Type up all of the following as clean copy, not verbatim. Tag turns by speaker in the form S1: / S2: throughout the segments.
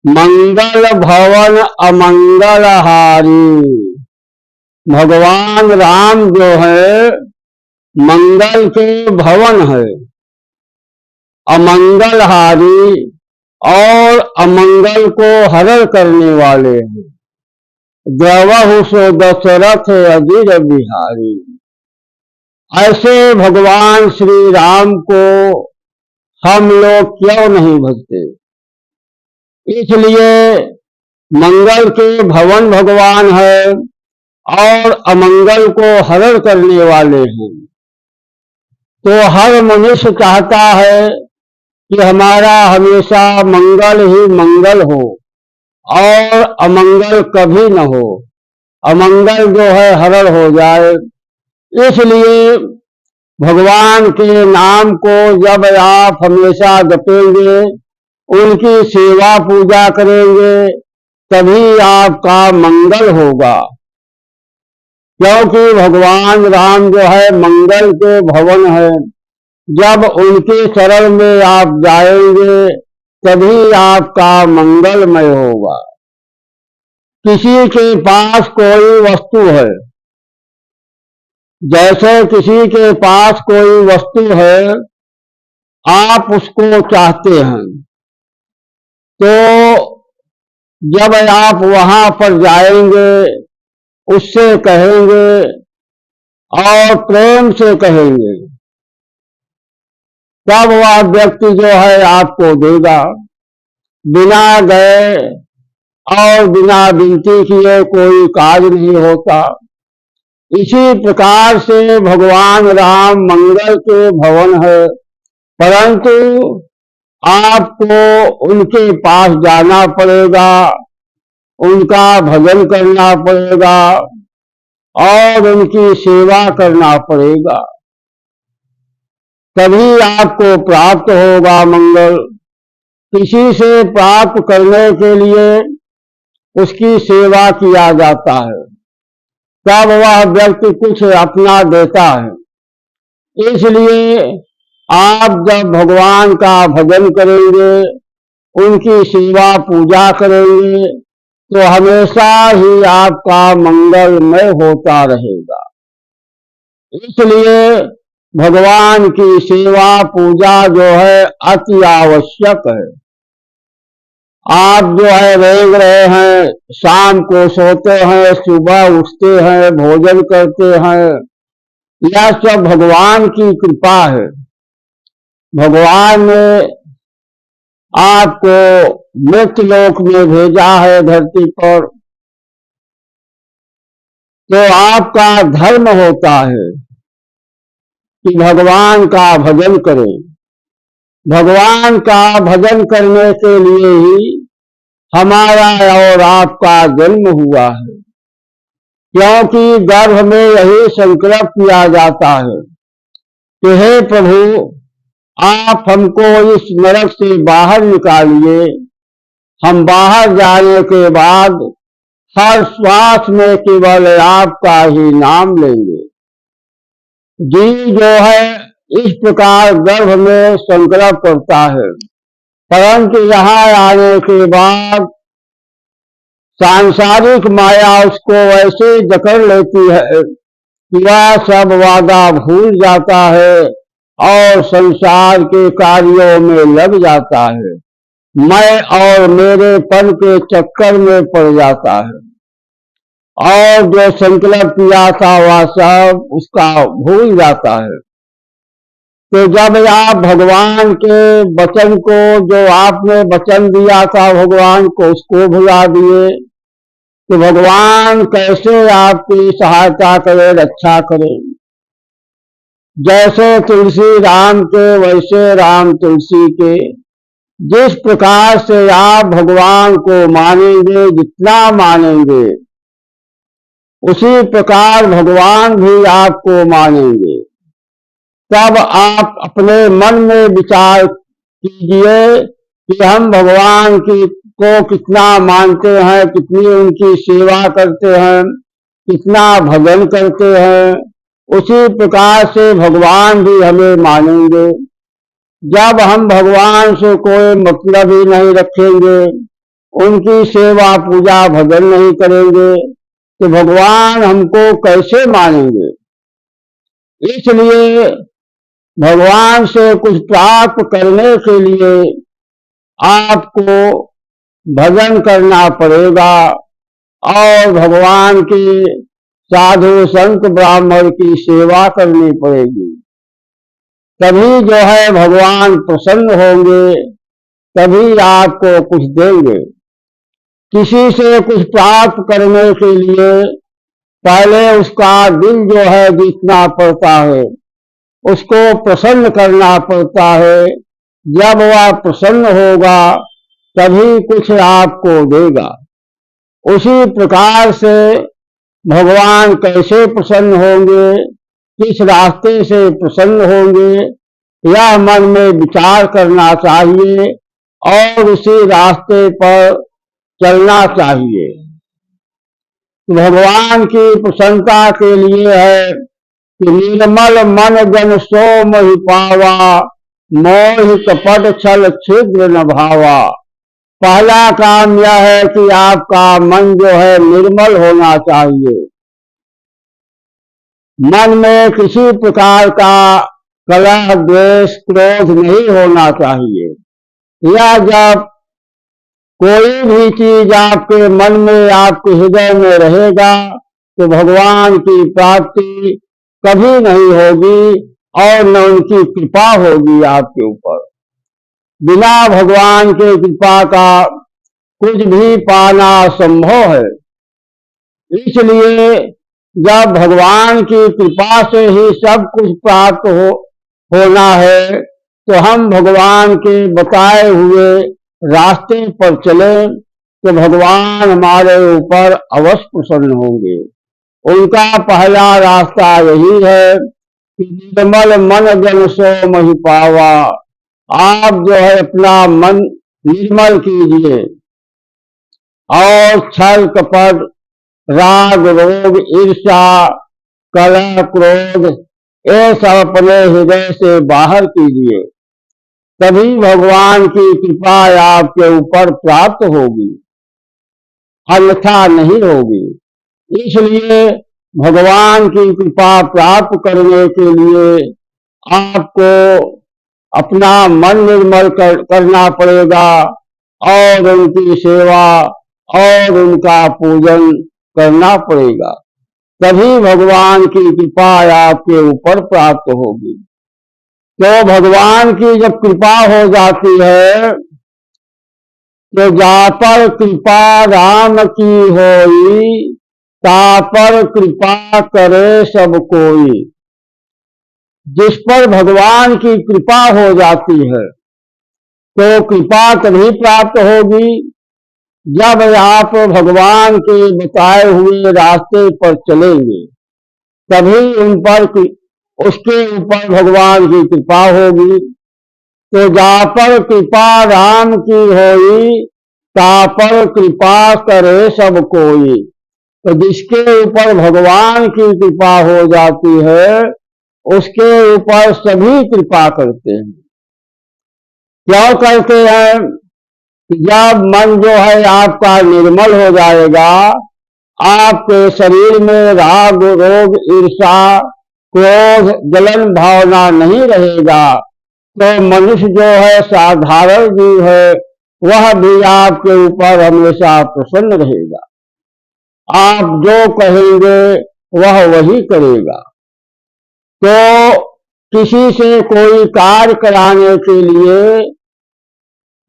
S1: मंगल भवन अमंगलहारी। भगवान राम जो है मंगल के भवन है, अमंगलहारी और अमंगल को हरण करने वाले हैं। द्रवहु सो दशरथ अजीर बिहारी। ऐसे भगवान श्री राम को हम लोग क्यों नहीं भजते? इसलिए मंगल के भवन भगवान है और अमंगल को हरण करने वाले हैं। तो हर मनुष्य चाहता है कि हमारा हमेशा मंगल ही मंगल हो और अमंगल कभी न हो, अमंगल जो है हरण हो जाए। इसलिए भगवान के नाम को जब आप हमेशा जपेंगे, उनकी सेवा पूजा करेंगे, तभी आपका मंगल होगा। क्योंकि भगवान राम जो है मंगल के भवन है। जब उनके शरण में आप जाएंगे तभी आपका मंगलमय होगा। किसी के पास कोई वस्तु है, जैसे किसी के पास कोई वस्तु है, आप उसको चाहते हैं, तो जब आप वहां पर जाएंगे, उससे कहेंगे और प्रेम से कहेंगे, तब वह व्यक्ति जो है आपको देगा। बिना गए और बिना विनती किए कोई कार्य नहीं होता। इसी प्रकार से भगवान राम मंगल के भवन है, परंतु आपको उनके पास जाना पड़ेगा, उनका भजन करना पड़ेगा और उनकी सेवा करना पड़ेगा, तभी आपको प्राप्त होगा मंगल। किसी से प्राप्त करने के लिए उसकी सेवा किया जाता है, तब वह व्यक्ति कुछ अपना देता है। इसलिए आप जब भगवान का भजन करेंगे, उनकी सेवा पूजा करेंगे, तो हमेशा ही आपका मंगलमय होता रहेगा। इसलिए भगवान की सेवा पूजा जो है अति आवश्यक है। आप जो है रेंग रहे हैं, शाम को सोते हैं, सुबह उठते हैं, भोजन करते हैं, यह सब भगवान की कृपा है। भगवान ने आपको मृत्यु लोक में भेजा है धरती पर, तो आपका धर्म होता है कि भगवान का भजन करें। भगवान का भजन करने के लिए ही हमारा और आपका जन्म हुआ है। क्योंकि गर्भ में यही संकल्प किया जाता है कि हे प्रभु, आप हमको इस नरक से बाहर निकालिए। हम बाहर जाने के बाद हर श्वास में केवल आपका ही नाम लेंगे। जीव जो है इस प्रकार गर्भ में संकल्प करता है, परंतु यहाँ आने के बाद सांसारिक माया उसको ऐसे जकड़ लेती है कि वह सब वादा भूल जाता है और संसार के कार्यों में लग जाता है। मैं और मेरेपन के चक्कर में पड़ जाता है और जो संकल्प किया था वह सब उसका भूल जाता है। तो जब आप भगवान के वचन को, जो आपने वचन दिया था भगवान को, उसको भुला दिए, तो भगवान कैसे आपकी सहायता करे, रक्षा करे? जैसे तुलसी राम के वैसे राम तुलसी के। जिस प्रकार से आप भगवान को मानेंगे, जितना मानेंगे, उसी प्रकार भगवान भी आपको मानेंगे। तब आप अपने मन में विचार कीजिए कि हम भगवान को कितना मानते हैं, कितनी उनकी सेवा करते हैं, कितना भजन करते हैं। उसी प्रकार से भगवान भी हमें मानेंगे। जब हम भगवान से कोई मतलब ही नहीं रखेंगे, उनकी सेवा पूजा भजन नहीं करेंगे तो भगवान हमको कैसे मानेंगे। इसलिए भगवान से कुछ प्राप्त करने के लिए आपको भजन करना पड़ेगा और भगवान की साधु संत ब्राह्मण की सेवा करनी पड़ेगी। तभी जो है भगवान प्रसन्न होंगे, तभी आपको कुछ देंगे। किसी से कुछ प्राप्त करने के लिए पहले उसका दिल जो है जीतना पड़ता है, उसको प्रसन्न करना पड़ता है। जब वह प्रसन्न होगा तभी कुछ आपको देगा। उसी प्रकार से भगवान कैसे प्रसन्न होंगे, किस रास्ते से प्रसन्न होंगे, यह मन में विचार करना चाहिए और उसी रास्ते पर चलना चाहिए। भगवान की प्रसन्नता के लिए है कि निर्मल मन जन सो मोहि पावा, मोह कपट छल छिद्र न भावा। पहला काम यह है कि आपका मन जो है निर्मल होना चाहिए। मन में किसी प्रकार का कलह द्वेष क्रोध नहीं होना चाहिए। या जब कोई भी चीज आपके मन में आपके हृदय में रहेगा तो भगवान की प्राप्ति कभी नहीं होगी और न उनकी कृपा होगी आपके ऊपर। बिना भगवान के कृपा का कुछ भी पाना असंभव है। इसलिए जब भगवान की कृपा से ही सब कुछ प्राप्त होना है तो हम भगवान के बताए हुए रास्ते पर चले तो भगवान हमारे ऊपर अवश्य प्रसन्न होंगे। उनका पहला रास्ता यही है कि निर्मल मन जन सो मोहि पावा। आप जो है अपना मन निर्मल कीजिए और छल कपट राग रोग ईर्ष्या कलह क्रोध ये सब अपने हृदय से बाहर कीजिए। तभी भगवान की कृपा आपके ऊपर प्राप्त होगी, अन्यथा नहीं होगी। इसलिए भगवान की कृपा प्राप्त करने के लिए आपको अपना मन निर्मल करना पड़ेगा और उनकी सेवा और उनका पूजन करना पड़ेगा। तभी भगवान की कृपा आपके ऊपर प्राप्त होगी। तो भगवान की जब कृपा हो जाती है तो जा पर कृपा राम की होई, ता पर कृपा करे सब कोई। जिस पर भगवान की कृपा हो जाती है तो कृपा तभी प्राप्त होगी जब आप भगवान के बताए हुए रास्ते पर चलेंगे। तभी उन पर उसके ऊपर भगवान की कृपा होगी। तो जा पर कृपा राम की होई, ता पर कृपा करे सब कोई। तो जिसके ऊपर भगवान की कृपा हो जाती है उसके ऊपर सभी कृपा करते हैं। क्यों करते हैं? जब मन जो है आपका निर्मल हो जाएगा, आपके शरीर में राग रोग ईर्ष्या क्रोध जलन भावना नहीं रहेगा तो मनुष्य जो है साधारण जीव है वह भी आपके ऊपर हमेशा प्रसन्न रहेगा। आप जो कहेंगे वह वही करेगा। तो किसी से कोई कार्य कराने के लिए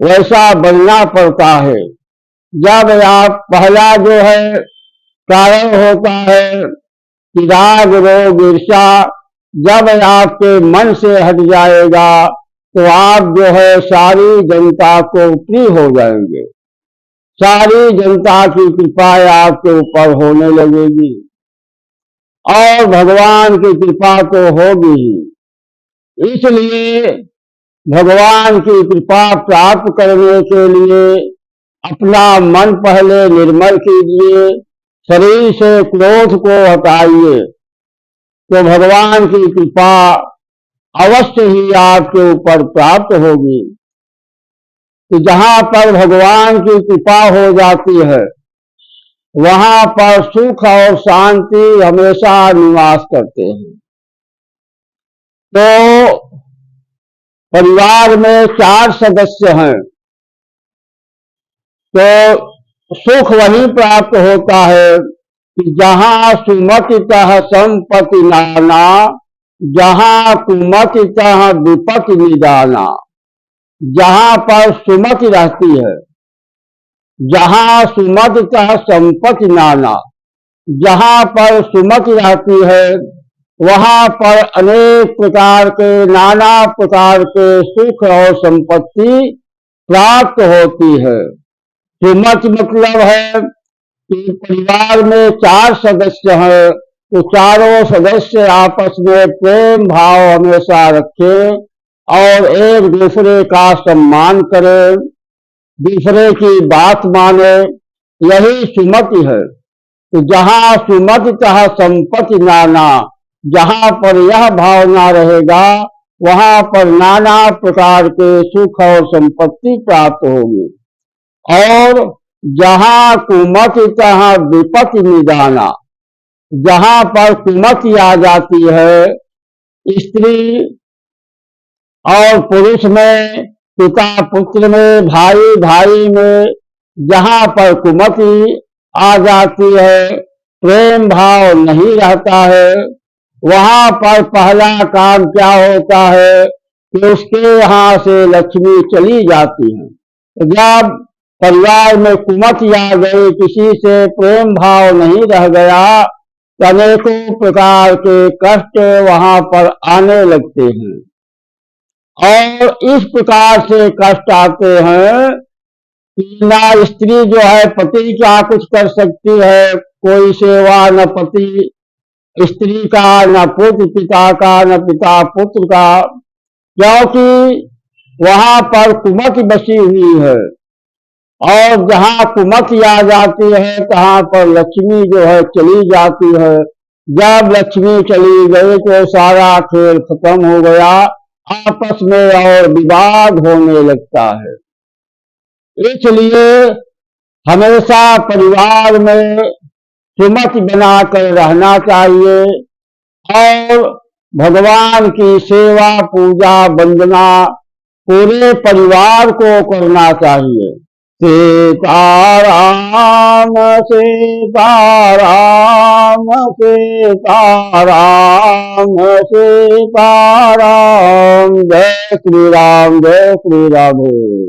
S1: वैसा बनना पड़ता है। जब आप पहला जो है कारण होता है कि राग रोग ईर्ष्या जब आपके मन से हट जाएगा तो आप जो है सारी जनता को प्रिय हो जाएंगे। सारी जनता की कृपा आपके ऊपर होने लगेगी और भगवान की कृपा तो होगी ही। इसलिए भगवान की कृपा प्राप्त करने के लिए अपना मन पहले निर्मल कीजिए, शरीर से क्रोध को हटाइए तो भगवान की कृपा अवश्य ही आपके ऊपर प्राप्त होगी। कि जहां पर भगवान की कृपा हो जाती है वहां पर सुख और शांति हमेशा निवास करते हैं। तो परिवार में 4 सदस्य हैं, तो सुख वहीं प्राप्त होता है कि जहां सुमतितः संपत्ति नाना, जहां कुमतितः विपत्ति निदाना। जहां पर सुमति रहती है, जहां सुमतितः संपत्ति नाना, जहां पर सुमति रहती है वहां पर अनेक प्रकार के नाना प्रकार के सुख और संपत्ति प्राप्त होती है। सुमति मतलब है कि परिवार में 4 सदस्य हैं, तो चारों सदस्य आपस में प्रेम भाव हमेशा रखें और एक दूसरे का सम्मान करें, दूसरे की बात माने, यही सुमति है। तो जहां सुमतितः संपत्ति नाना, जहां पर यह भावना रहेगा वहां पर नाना प्रकार के सुख और संपत्ति प्राप्त होगी। और जहां कुमतितः विपत्ति निदाना, जहां पर कुमति आ जाती है स्त्री और पुरुष में, पिता पुत्र में, भाई भाई में, जहां पर कुमति आ जाती है, प्रेम भाव नहीं रहता है, वहां पर पहला काम क्या होता है कि उसके यहाँ से लक्ष्मी चली जाती है। तो जब परिवार में कुमति आ गई, किसी से प्रेम भाव नहीं रह गया, तो अनेकों प्रकार के कष्ट वहां पर आने लगते हैं। और इस प्रकार से कष्ट आते हैं कि ना स्त्री जो है पति क्या कुछ कर सकती है, कोई सेवा न पति स्त्री का, न पुत्र पिता का, न पिता पुत्र का, क्योंकि वहां पर कुमति बसी हुई है। और जहां कुमति आ जाती है तहां पर लक्ष्मी जो है चली जाती है। जब लक्ष्मी चली गई तो सारा खेल खत्म हो गया, आपस में और विवाद होने लगता है। इसलिए हमेशा परिवार में सुमति बनाकर रहना चाहिए और भगवान की सेवा पूजा वंदना पूरे परिवार को करना चाहिए। सीताराम सीताराम सीताराम सीताराम, जय श्री राम जय श्री राधे।